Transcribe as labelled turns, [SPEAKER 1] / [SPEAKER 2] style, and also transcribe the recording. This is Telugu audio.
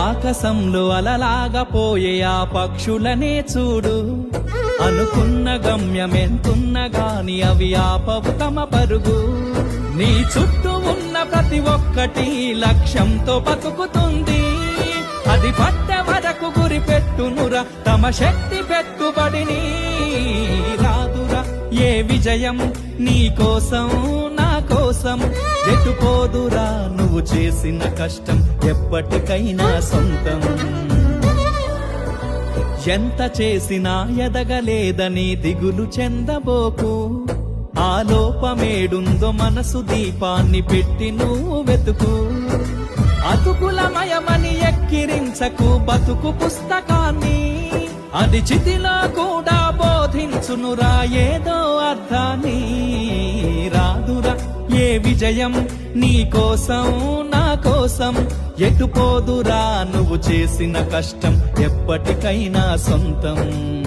[SPEAKER 1] ఆకాశంలో అలలాగా పోయే ఆ పక్షులనే చూడు. అనుకున్న గమ్యమెంతున్న గాని అవి ఆపవు తమ పరుగు. నీ చుట్టూ ఉన్న ప్రతి ఒక్కటి లక్ష్యంతో బతుకుతుంది. అది పట్టే వరకు గురి పెట్టునురా తమ శక్తి పెట్టుబడిని. రాదురా ఏ విజయం నీ కోసం నా కోసం. ఎటుపోదురా నువ్వు చేసిన కష్టం ఎప్పటికైనా సొంతం. ఎంత చేసినా ఎదగలేదని దిగులు చెందబోకు. ఆ లోపమేడుందో మనసు దీపాన్ని పెట్టి నువ్వు వెతుకు. అతుకులమయమని ఎక్కిరించకు బతుకు పుస్తకాన్ని. అది చితిలో కూడా బోధించునురా ఏదో అర్థాన్ని. రాదురా ఏ విజయం నీ కోసం నా కోసం. ఎటుపోదురా నువ్వు చేసిన కష్టం ఎప్పటికైనా సొంతం.